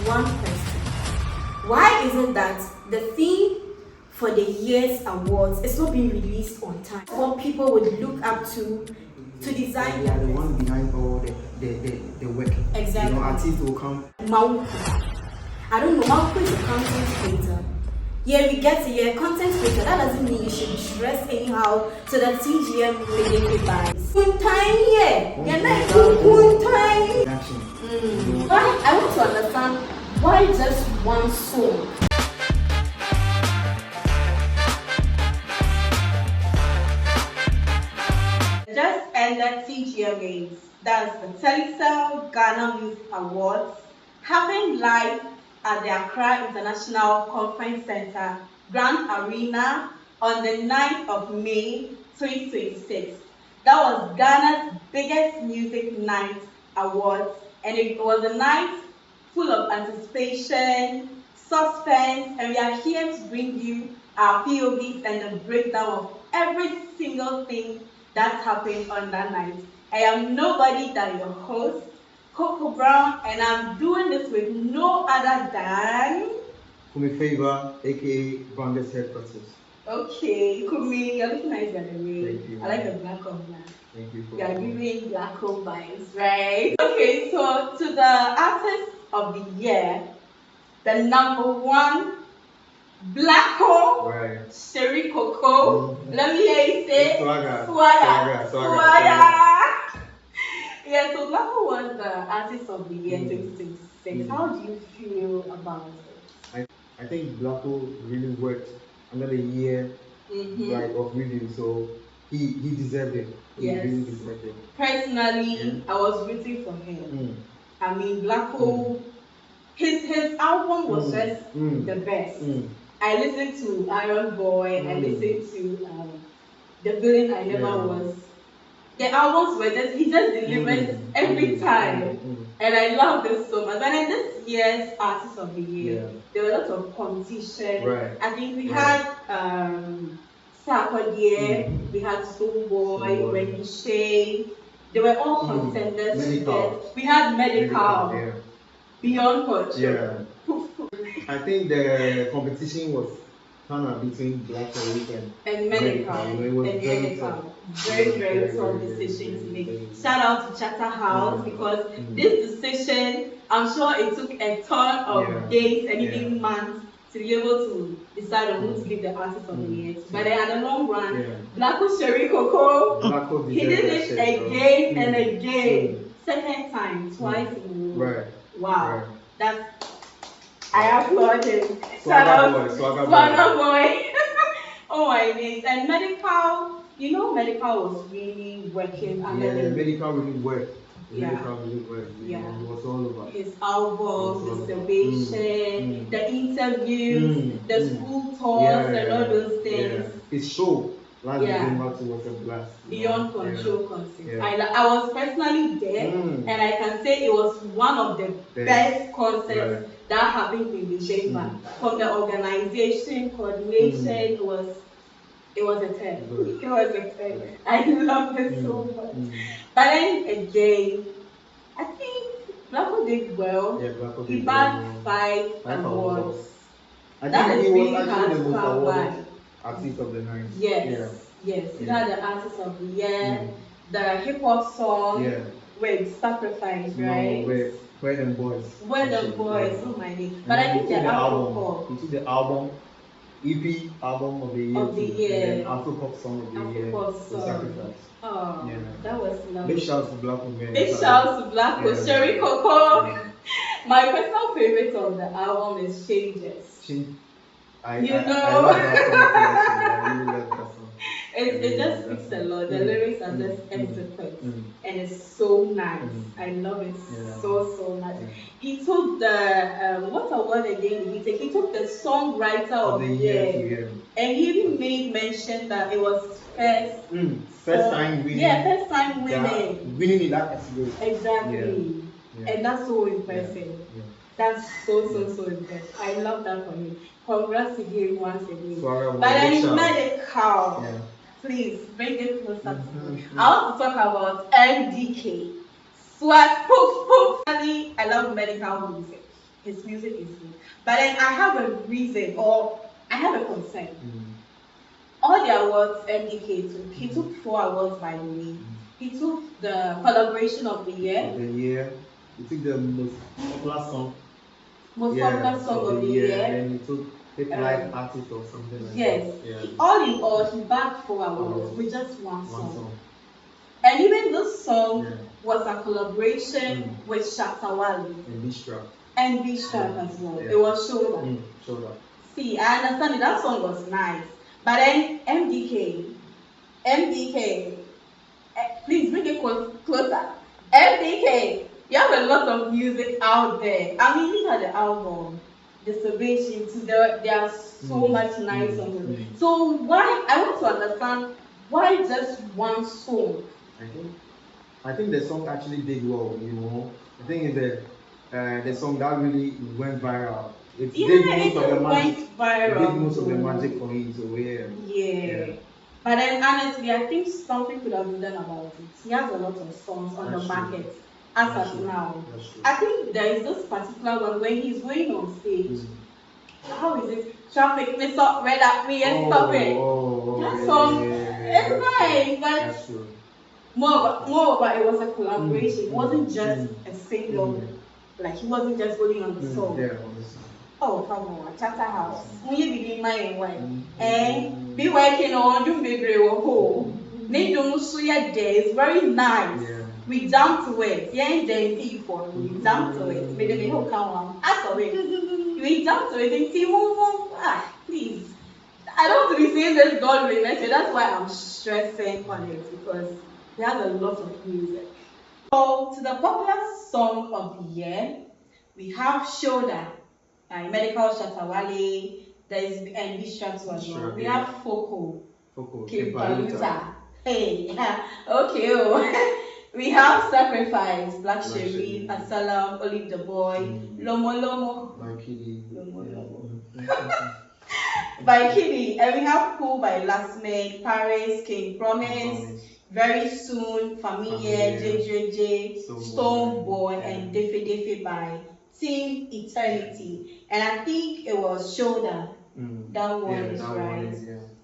one question. Why is it that the theme for the year's awards is not being released on time? What people would look up to design the one behind all the work. Exactly. You know, artists will come. Mauku. I don't know, Mauku is a content creator. Yeah, we get to your content creator. That doesn't mean you should dress anyhow so that TGMA make it by. One time here. You're not one time. I want to understand why just one song. Just ended TGMAs, that's the Telecel Ghana Music Awards, happened live at the Accra International Conference Center, Grand Arena, on the 9th of May 2026. That was Ghana's biggest music night awards, and it was a night full of anticipation, suspense, and we are here to bring you our POVs and the breakdown of every single thing that happened on that night. I am nobody than your host, Coco Brown, and I'm doing this with no other than Kumi Favor, aka Banger's Headquarters. Okay, Kumi, you're looking nice by the way. Thank you. I like the black on black. Thank you. You are giving black hole vibes, right? Okay, so to the artist of the year, the number one black hole, right. Sherry Coco. Let me hear you say Swagger. Yeah, so Black Hole was the artist of the year 2026. How do you feel about it? I think Black Hole really worked another year like of review, so he deserved it. He really deserved it. Personally, I was rooting for him. I mean, Black Hole, his album was just the best. I listened to Iron Boy, I listened to The Villain I Never Was. The albums were just, he just delivered every time. And I love this so much. But in this year's Artist of the Year, there were a lot of competition. Right. I think we had Sarkodie, we had Stoneboy, Wendy Shea. They were all contenders to get. We had Medical. Beyond Culture. I think the competition was kind of between Black Hole and Medical. It was very tough decision to make. Shout out to Chatterhouse because this decision, I'm sure it took a ton of days and even months to be able to decide on who to give the artist of the year. But then at the long run, Blacko Sherry Coco, he did it again and again. Second time, twice in a row. Wow. That's, I applaud him. Swagger boy. Oh my days. And Medical, you know, Medical was really working. Medical really worked. Medical really worked. Yeah. It was all over. His albums, the Salvation, the interviews, the school tours, and all those things. His show. Last December was a blast. Beyond Control concert. I was personally there, and I can say it was one of the best concerts that happened in the chamber. From the organization, coordination, it was a 10. It was a 10. I loved it so much. But then again, I think Blacko did well. He bagged 5 awards. That is really hard to come by. Artist of the night. Yes. He had the Artist of the Year, the hip hop song with Sacrifice, right? Where Them Boys. Oh my god. But I think the album. He took the album, EP album of the year. And then Afro Pop song of the year. Sacrifice. Oh, that was lovely. Big shouts to Black Hole. Big shouts to Black Hole. Sherry Coco. My personal favorite of the album is Changes. I love that song. It just speaks a lot. The lyrics are just exquisite, and it's so nice. I love it so much. He took the what award again did he take? He took the songwriter of the year, and he even made mention that it was first time winning. First time winning. Winning in that category. Exactly, and that's so impressive. That's so impressive. I love that for him. Congrats to him once again. But then Medical, please bring it closer to me. I want to talk about MDK. Swag, poof. I love Medical music. his music is good. But then I have a reason, or I have a concern. All the awards MDK took, he took 4 awards by the way. He took the collaboration of the year. He took the most popular song. Most popular song of the year. And then he took hip life artist or something like yes. that. Yes. All in all, he bagged 4 awards with just one song. And even this song was a collaboration with Shatawale. And B-Strap as well. It was Shoulder. See, I understand it. That song was nice. But then MDK, please bring it closer. MDK, you have a lot of music out there. I mean, look at the album, Disobedience. There are so much nice songs. So why? I want to understand why just one song. I think the song actually did well. The thing is that the song that really went viral. It did most of the magic for him. So yeah. But then honestly, I think something could have been done about it. He has a lot of songs on the market as of now. I think there is this particular one when he's going on stage. How is it? Traffic, me stop, red at me and stop it. That song is nice, but more but it was a collaboration. It wasn't just a single. Like he wasn't just going on the song. Oh, come on, Charterhouse. Only be my way. And be working on you baby home. Need to so yeah it's very nice. We jump to it. Yeah, then people we jump to it. Maybe they hook on. As always. We jump to it and see please. I don't want to be saying this God will let you. That's why I'm stressing on it because he has a lot of music. So to the popular song of the year, we have Shoulder. Medical Shatawale, there is and B-Strap as well. We have Foko, Kimpaluta. Hey, okay. We have Sacrifice, Black Sherry, Assalam, Olive the Boy, Lomo Lomo, by Kiddy, and we have Cool by Last Mate, Paris, King Promise, Very Soon, Familiar, JJJ, Stone Boy, and Defe Defe by Team Eternity. And I think it was Shoulder. That one is right.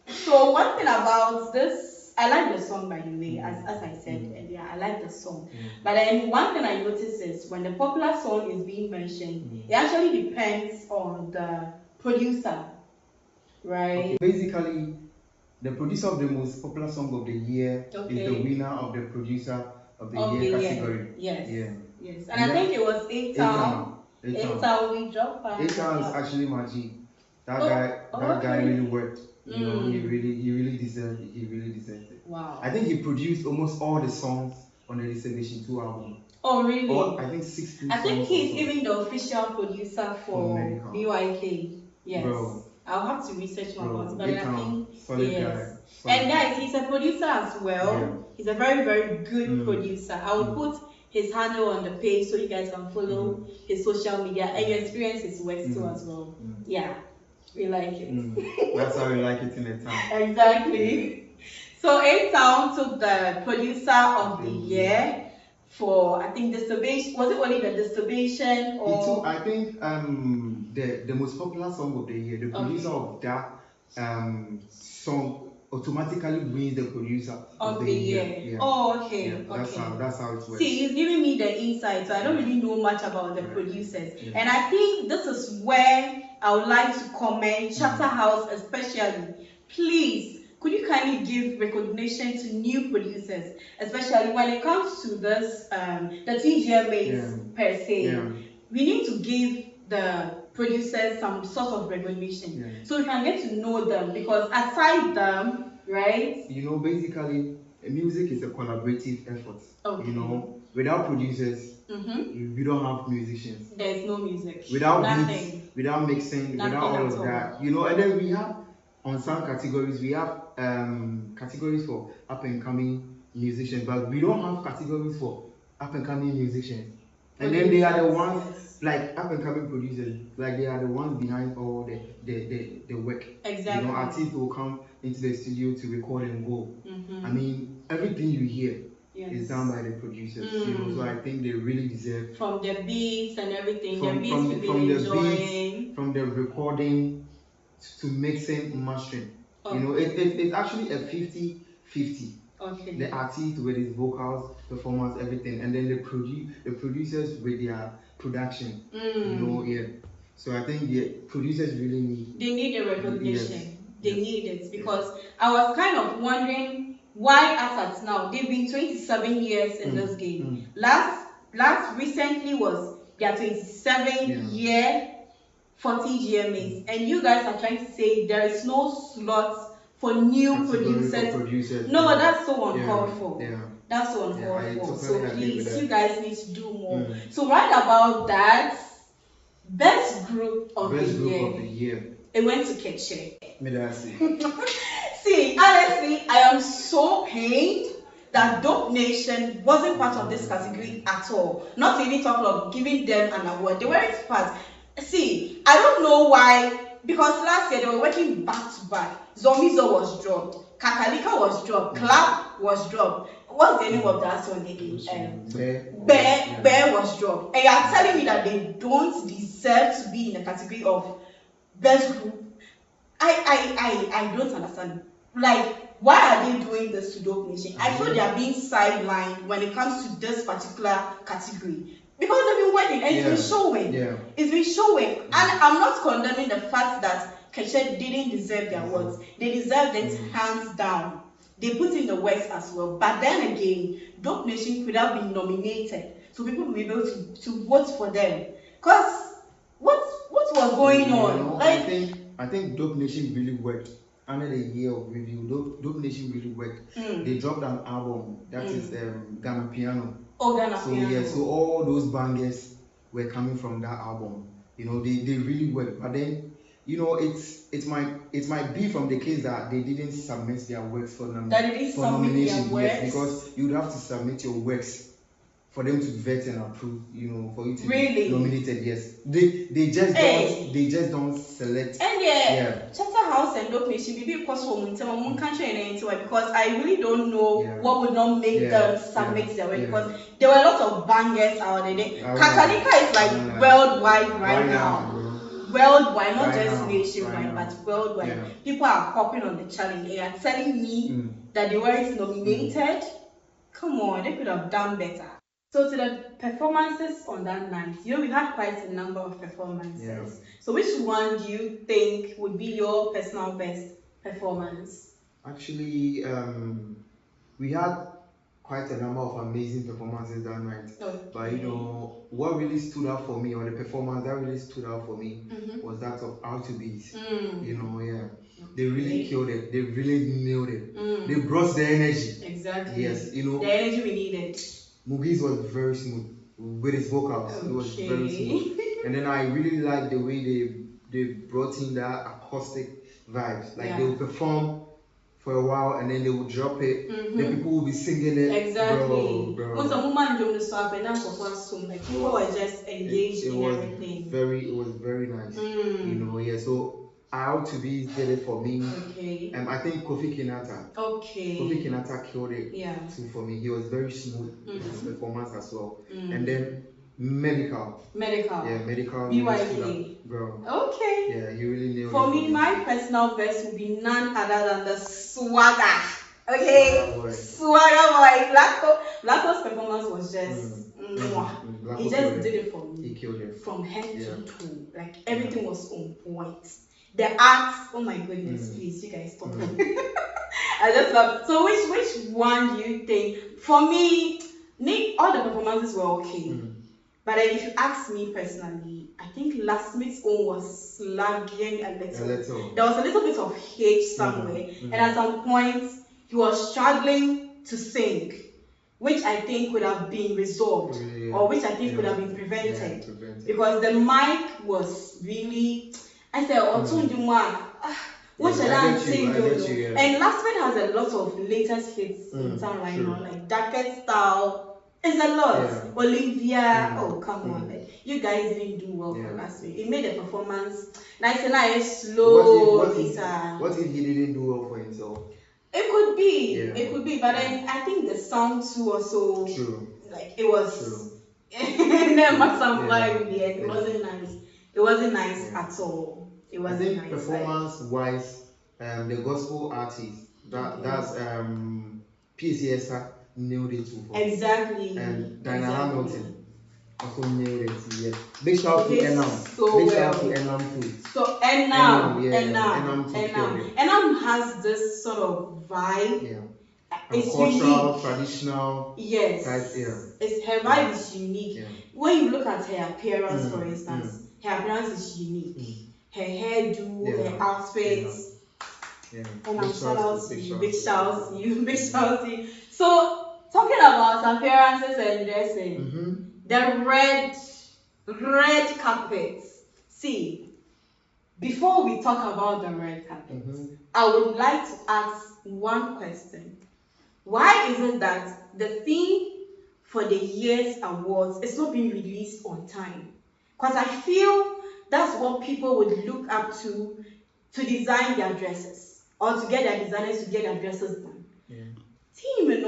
So one thing about this, I like the song by the way, as I said earlier, I like the song. But then one thing I noticed is when the popular song is being mentioned, it actually depends on the producer, right? Basically, the producer of the most popular song of the year is the winner of the producer of the year category. Yes. And I think it was A-Town. A-Town we dropped by. A-Town is actually Maji. That guy really worked. He really deserved it. He really deserved it. Wow. I think he produced almost all the songs on the Distribution 2 album. Oh really? I think 16 I think he's even the official producer for BYK. Yes. Bro. I'll have to research more about it. But I think yes. And guys, he's a producer as well. Yeah. He's a very, very good producer. I will put his handle on the page so you guys can follow his social media and you experience his work too as well. Yeah. We like it. That's how we like it in the town. Exactly. So A-Town took the producer of the year for I think Disturbation. Was it only the Disturbation or I think the most popular song of the year, the producer of that song automatically wins the producer of the year. Yeah. Oh, okay. That's how it works. See, he's giving me the insight, so I don't really know much about the producers. Yeah. And I think this is where I would like to comment, Charterhouse especially. Please, could you kindly give recognition to new producers, especially when it comes to this, the TGMAs per se. Yeah. We need to give the producers some sort of recognition so we can get to know them because aside them, right? Basically, music is a collaborative effort. Okay. Without producers, we don't have musicians. There's no music. Without beats, without mixing, without all of that. And then we have on some categories, we have categories for up and coming musicians, but we don't have categories for up and coming musicians. And then they are the ones like up and coming producers, like they are the ones behind all the work. Exactly. Artists will come into the studio to record and go. I mean, everything you hear is done by the producers. You know, so I think they really deserve from the beats and everything. The beats from we've the been enjoying. beats, from the recording to mixing, mastering. You know, it's actually a 50-50. Okay. The artist with his vocals, performance, everything, and then the producers with their production. You know, yeah. So I think the producers really need. They need a recognition. Yes. They need it because I was kind of wondering why us at now. They've been 27 years in this game. Last recently was their 27th year for TGMAs, and you guys are trying to say there is no slots for new producers. No, that's so uncalled for. That's so uncalled for. So please, you guys need to do more. So right about that, best group of the year. It went to Ketche. See, honestly, I am so pained that Dope Nation wasn't part of this category at all. Not to even talk of giving them an award. They weren't part. See, I don't know why, because last year they were working back to back. Zombizo was dropped. Kakalika was dropped. Clap was dropped. What's the name of that song again? Bear was dropped. And you're telling me that they don't deserve to be in the category of best group. I don't understand. Like, why are they doing this to Dope Nation? I feel they are being sidelined when it comes to this particular category. Because they've been working and it's been showing. It's been showing. And I'm not condemning the fact that Keshe didn't deserve their awards. They deserved it hands down. They put in the works as well. But then again, Dope Nation could have been nominated so people would be able to vote for them. Because what was going on? You know, I think Dope Nation really worked. Under a year of review, Dope Nation really worked. They dropped an album that is Ghana Piano. Oh, Ghana Piano. Yeah, so all those bangers were coming from that album. You know, they really worked. But then, you know, it might be from the case that they didn't submit their works for nomination. Yes, because you'd have to submit your works for them to vet and approve, you know, for you to be nominated. Yes, they just don't select. And Charterhouse and Dope Nation because I really don't know what would not make them submit their work, because there were a lot of bangers out there. Kakalika is like worldwide right now. Worldwide, not just nationwide, but worldwide. People are hopping on the challenge. They are telling me that they weren't nominated. Come on, they could have done better. So to the performances on that night, you know, we had quite a number of performances. So which one do you think would be your personal best performance? Actually, we had quite a number of amazing performances that night. But you know, what really stood out for me, or the performance that really stood out for me, was that of R2B's. You know, they really killed it. They really nailed it. They brought the energy. Exactly. Yes, you know, the energy we needed. Mugiz was very smooth with his vocals. It was very smooth. And then I really liked the way they brought in that acoustic vibes. Like they would perform for a while and then they would drop it. The people will be singing it. Exactly. Bro. Once a woman joined the swap and that's what like people were just engaged in everything. It was very nice. You know, so R2B did it for me. I think Kofi Kinata. Kofi Kinata killed it too for me. He was very smooth in his performance as well. And then Medical. Yeah, Medical. BYK. Bro. Yeah, he really nailed it. For me, my personal best would be none other than the Swagger. Swagger boy. Blacko's performance was just he just did it for me. He killed it. From head to toe. Like everything was on point. The acts, oh my goodness, please, you guys stop me. I just love. So which one do you think? For me, all the performances were okay. But if you ask me personally, I think Last Smith's own was slagging a little. There was a little bit of hate somewhere, and at some point he was struggling to sing, which I think could have been resolved, or which I think could have been prevented, because the mic was really. I said, what should I sing? And Last Smith has a lot of latest hits in town right now, like Darkest Style. It's a lot. Olivia, oh come on, like, you guys didn't do well for Last Week. It made the performance nice and slow. What if he didn't do well for himself? It could be, but then I think the sound too also. True. Like it was. True. Never some in the end. It wasn't nice. It wasn't nice at all. It I wasn't think nice. performance wise, the gospel artist that's PCSA nailed it too. Exactly. And Diana Hamilton also nailed it. Yes. Big shout to Enam. So Big shout to Enam too. So Enam has this sort of vibe. Yeah. It's cultural, unique. Traditional. Yes. Type, yeah. It's her vibe is unique. Yeah. When you look at her appearance, for instance, her appearance is unique. Her hairdo, her outfits. Yeah. And I'm shout out to you. Big shout to you. Big shout to you. So talking about appearances and dressing, the red carpet. See, before we talk about the red carpet, I would like to ask one question. Why is it that the theme for the year's awards is not being released on time? Because I feel that's what people would look up to design their dresses or to get their designers to get their dresses done. Team,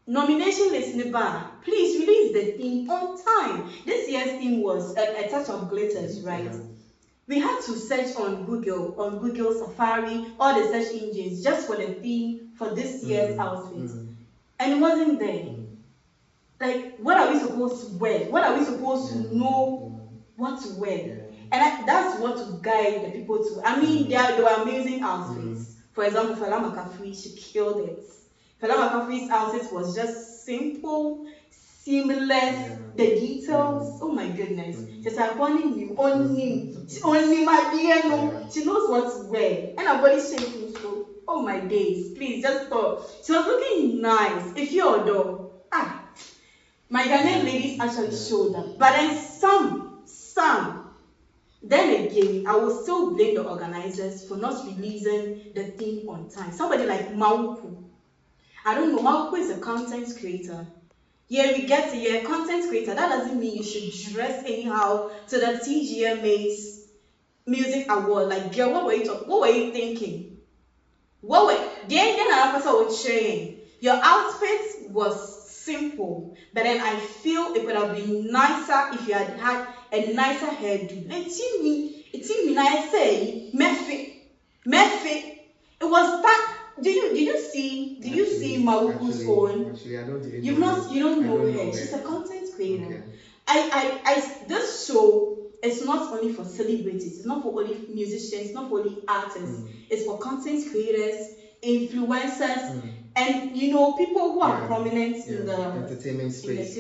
nomination list never. Please release the theme on time. This year's theme was a touch of glitters, right? We had to search on Google Safari, all the search engines just for the theme for this year's outfit, and it wasn't there. Like, what are we supposed to wear? What are we supposed to know what to wear? And that's what to guide the people to. I mean, there were amazing outfits. For example, Fela McCaffrey, she killed it. Fela McCaffrey's outfit was just simple, seamless. The details, oh my goodness. She's like, only my dear, no. She knows what to wear. And her body shaking, so, oh my days. Please, just stop. She was looking nice. If you're a dog, my Ghanaian ladies actually showed up. But then some, then again, I will still blame the organizers for not releasing the theme on time. Somebody like Mauku. I don't know, Mauku is a content creator. Yeah, we get to you're a content creator. That doesn't mean you should dress anyhow to the TGMA's music award. Like, girl, what were you thinking? Your outfit was simple, but then I feel it would have been nicer if you had had a nicer hairdo. It seemed nice, say, Murphy. It was that. Did you see Mauku's own? Actually, I don't even you don't know her. She's a content creator. Okay. This show is not only for celebrities, it's not for only musicians, it's not for only artists. It's for content creators, influencers, and people who are prominent in the entertainment space.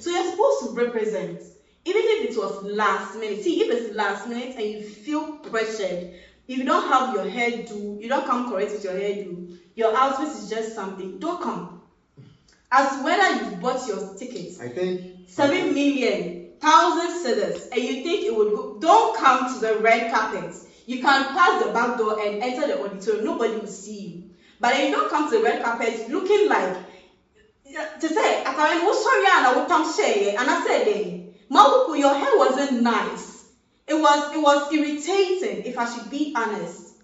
So you're supposed to represent, even if it was last minute. See, if it's last minute and you feel pressured. If you don't have your hairdo, you don't come correct with your hairdo, your outfit is just something, don't come. As whether you bought your tickets, I think 7 million, 1,000 cedars, and you think it would go, don't come to the red carpet. You can pass the back door and enter the auditorium, nobody will see you. But if you don't come to the red carpet looking like, to say, and I said, Mauku, your hair wasn't nice. It was irritating, if I should be honest.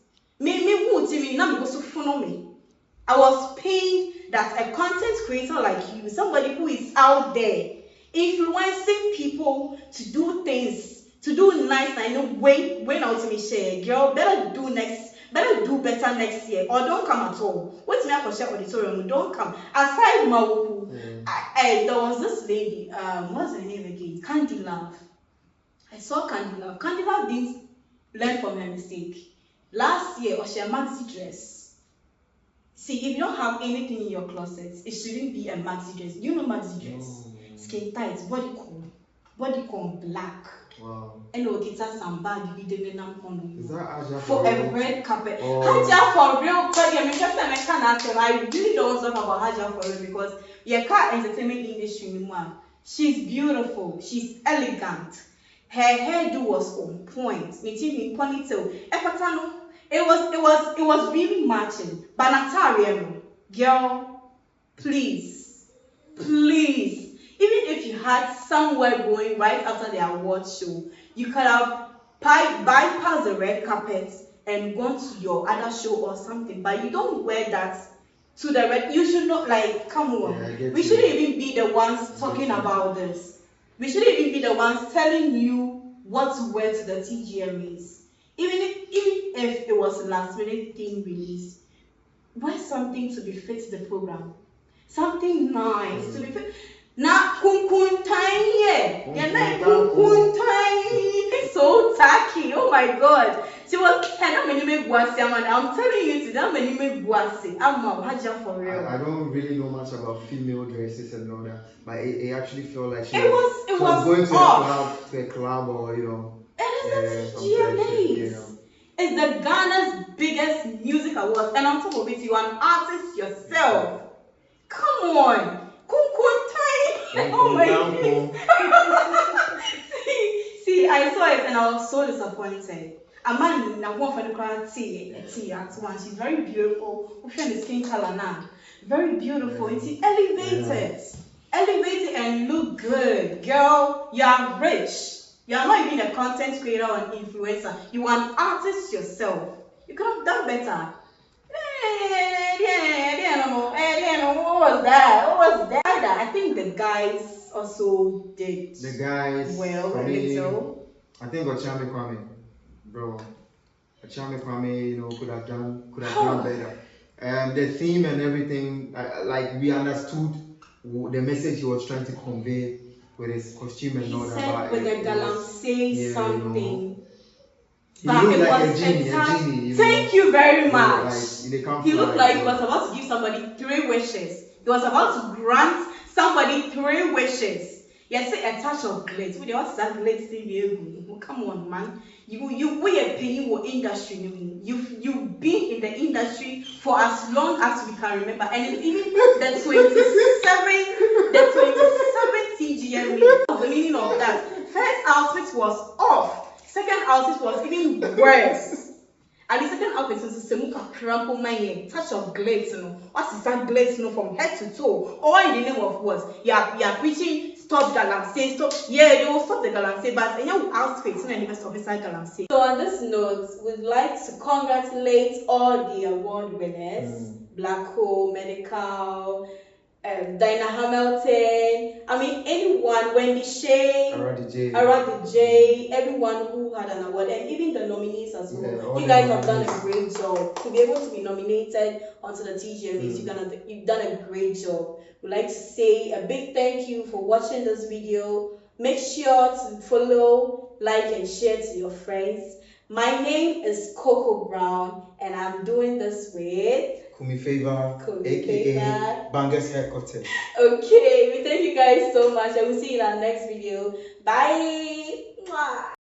I was pained that a content creator like you, somebody who is out there influencing people to do things, to do nice, I know when out to me share, girl, better do better next year, or don't come at all. What's me for share auditorium? Don't come. Aside Mauku, there was this lady, what's her name again? Candy Love. I saw Candy Love. Candy Love didn't learn from her mistake. Last year, she a maxi dress. See, if you don't have anything in your closet, it shouldn't be a maxi dress. You know maxi dress? Skin tight, bodycon black. Wow. And we'll get us some bag if you didn't Is that Aja for a red carpet? Haja for real, but I really don't want to talk about Haja for real because your car entertainment industry, she's beautiful, she's elegant. Her hairdo was on point. In ponytail. It was really matching. But Natalia, girl, please. Even if you had somewhere going right after the award show, you could have bypassed the red carpet and gone to your other show or something, but you don't wear that to the red. You should not, like, come on. Yeah, We shouldn't even be the ones talking about this. We shouldn't even be the ones telling you what to wear to the TGMAs. Even if it was a last minute thing release, wear something to be fit to the program. Something nice to be fit. Na kunkun tiny. Yeah, na kunkun tiny. So tacky. Oh my god. She was kind of many guasi. I'm telling you today, I'm many guasi. I'm a haja for real. I don't really know much about female dresses and all that, but it actually felt like she It was was going off. to a club or And it's the TGMAs. It's the Ghana's biggest music awards, and on top of it, you are an artist yourself. Come on, tiny. Oh my god. See, I saw it and I was so disappointed. A man na one for the crowd tea at once. She's very beautiful. What's the skin color now? Very beautiful. It's elevated and look good, girl. You are rich. You are not even a content creator or an influencer. You are an artist yourself. You could have done better. What was that? I think the guys also did well a little. I think Ochame Kwame, bro. Ochame Kwame, could have done better. The theme and everything, like we understood the message he was trying to convey with his costume and all that. He said with the galamsey something. He looked like a genie. Thank you very much. He looked like he was about to give somebody 3 wishes. He was about to grant somebody 3 wishes. Yes, a touch of glitz. What's that glitz? Come on, man. You we are paying your industry. You've been in the industry for as long as we can remember, and it's even the 27 TGMA. The meaning of that. First outfit was off. Second outfit was even worse. And the second outfit was a semuka crampo my touch of glitz, What is that glitz, from head to toe? All in the name of what? You are preaching stop galamsey, stop. Yeah, they will stop the galamsey, but in your outfits, and even stop inside galamsey. So on this note, we'd like to congratulate all the award winners, Black Hole, Medical, Dinah Hamilton, anyone, Wendy Shea, Aradi J, everyone who had an award, and even the nominees as well. You guys have done a great job. To be able to be nominated onto the TGMAs, you've done a great job. We'd like to say a big thank you for watching this video. Make sure to follow, like, and share to your friends. My name is Coco Brown, and I'm doing this with Kumi Favor, aka Bangers Haircut. Okay, we thank you guys so much, and we'll see you in our next video. Bye. Mwah.